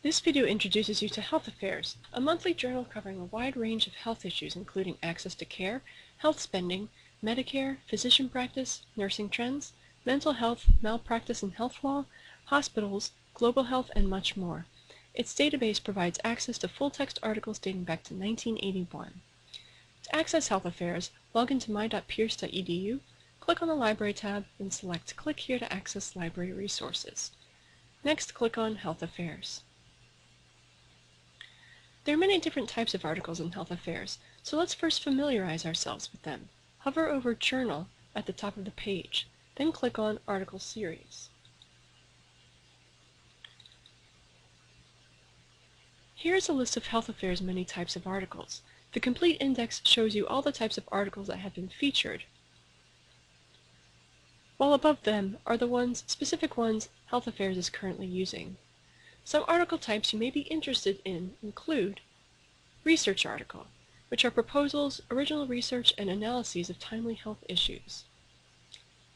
This video introduces you to Health Affairs, a monthly journal covering a wide range of health issues including access to care, health spending, Medicare, physician practice, nursing trends, mental health, malpractice and health law, hospitals, global health, and much more. Its database provides access to full-text articles dating back to 1981. To access Health Affairs, log into my.pierce.edu, click on the Library tab, and select Click here to access library resources. Next, click on Health Affairs. There are many different types of articles in Health Affairs, so let's first familiarize ourselves with them. Hover over Journal at the top of the page, then click on Article Series. Here's a list of Health Affairs' many types of articles. The complete index shows you all the types of articles that have been featured, while above them are the specific ones Health Affairs is currently using. Some article types you may be interested in include research article, which are proposals, original research, and analyses of timely health issues.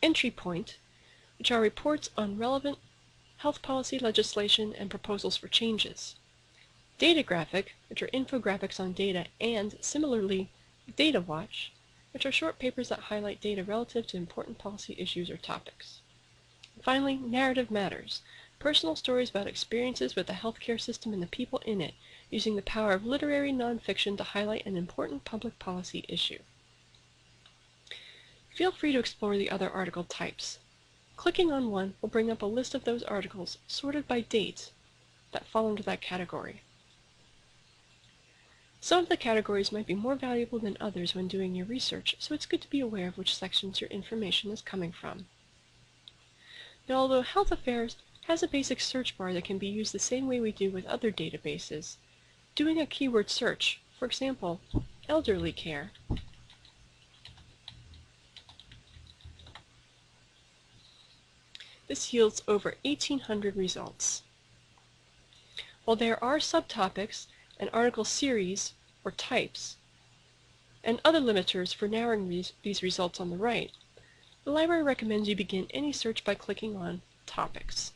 Entry point, which are reports on relevant health policy legislation and proposals for changes. Data graphic, which are infographics on data, and similarly, Data Watch, which are short papers that highlight data relative to important policy issues or topics. Finally, narrative matters, personal stories about experiences with the healthcare system and the people in it, using the power of literary nonfiction to highlight an important public policy issue. Feel free to explore the other article types. Clicking on one will bring up a list of those articles sorted by date that fall into that category. Some of the categories might be more valuable than others when doing your research, so it's good to be aware of which sections your information is coming from. Now, although Health Affairs has a basic search bar that can be used the same way we do with other databases, doing a keyword search, for example, elderly care, this yields over 1,800 results. While there are subtopics and article series or types, and other limiters for narrowing these results on the right, the library recommends you begin any search by clicking on Topics.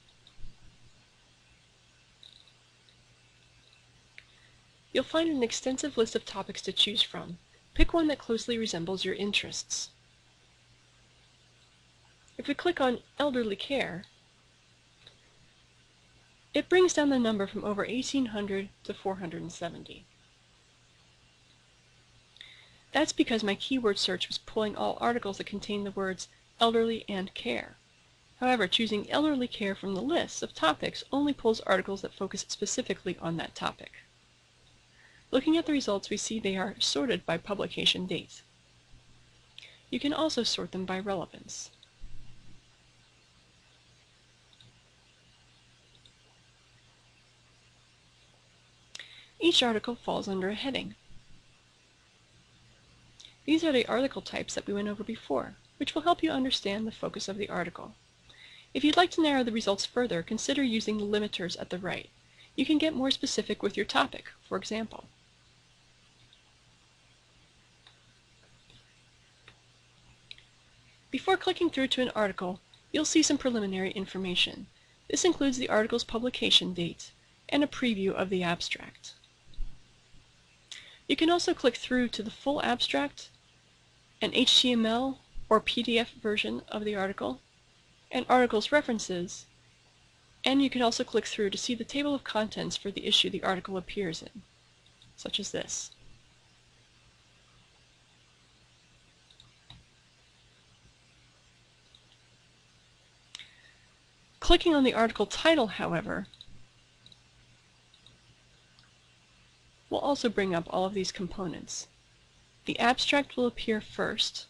You'll find an extensive list of topics to choose from. Pick one that closely resembles your interests. If we click on elderly care, it brings down the number from over 1,800 to 470. That's because my keyword search was pulling all articles that contain the words elderly and care. However, choosing elderly care from the list of topics only pulls articles that focus specifically on that topic. Looking at the results, we see they are sorted by publication date. You can also sort them by relevance. Each article falls under a heading. These are the article types that we went over before, which will help you understand the focus of the article. If you'd like to narrow the results further, consider using the limiters at the right. You can get more specific with your topic, for example. Before clicking through to an article, you'll see some preliminary information. This includes the article's publication date and a preview of the abstract. You can also click through to the full abstract, an HTML or PDF version of the article, and article's references, and you can also click through to see the table of contents for the issue the article appears in, such as this. Clicking on the article title, however, will also bring up all of these components. The abstract will appear first,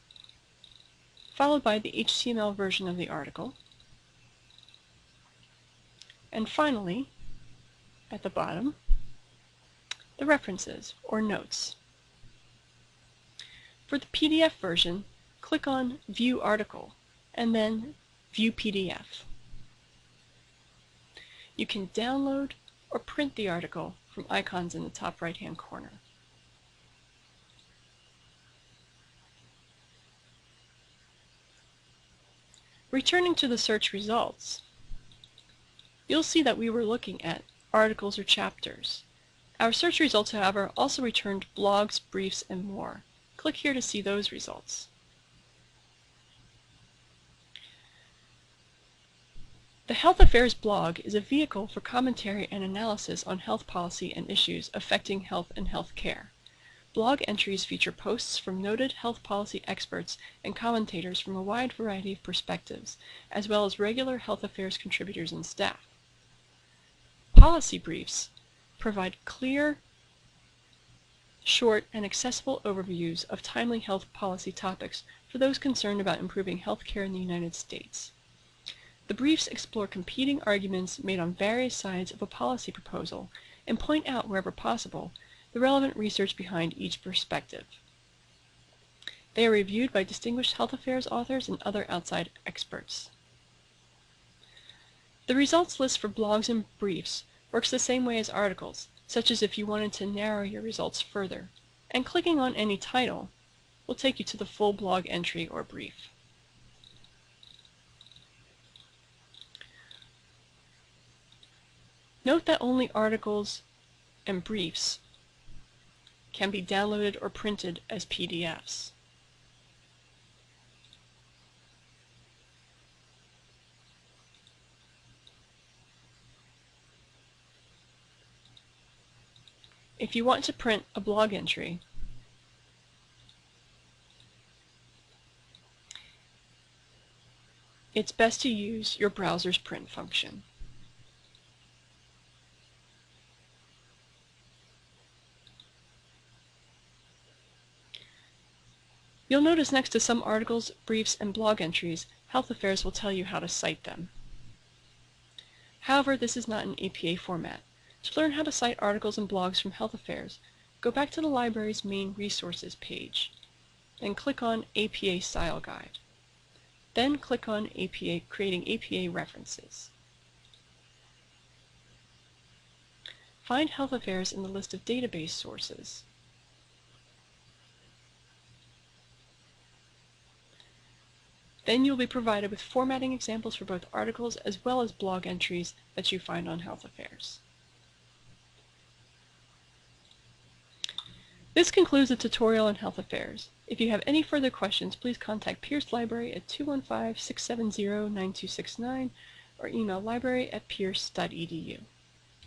followed by the HTML version of the article, and finally, at the bottom, the references or notes. For the PDF version, click on View Article and then View PDF. You can download or print the article from icons in the top right-hand corner. Returning to the search results, you'll see that we were looking at articles, or chapters. Our search results, however, also returned blogs, briefs, and more. Click here to see those results. The Health Affairs blog is a vehicle for commentary and analysis on health policy and issues affecting health and health care. Blog entries feature posts from noted health policy experts and commentators from a wide variety of perspectives, as well as regular health affairs contributors and staff. Policy briefs provide clear, short, and accessible overviews of timely health policy topics for those concerned about improving health care in the United States. The briefs explore competing arguments made on various sides of a policy proposal and point out, wherever possible, the relevant research behind each perspective. They are reviewed by distinguished health affairs authors and other outside experts. The results list for blogs and briefs works the same way as articles, such as if you wanted to narrow your results further, and clicking on any title will take you to the full blog entry or brief. Note that only articles and briefs can be downloaded or printed as PDFs. If you want to print a blog entry, it's best to use your browser's print function. You'll notice next to some articles, briefs, and blog entries, Health Affairs will tell you how to cite them. However, this is not an APA format. To learn how to cite articles and blogs from Health Affairs, go back to the library's main resources page, then click on APA Style Guide. Then click on Creating APA References. Find Health Affairs in the list of database sources. Then you'll be provided with formatting examples for both articles as well as blog entries that you find on Health Affairs. This concludes the tutorial on Health Affairs. If you have any further questions, please contact Pierce Library at 215-670-9269 or email library@pierce.edu.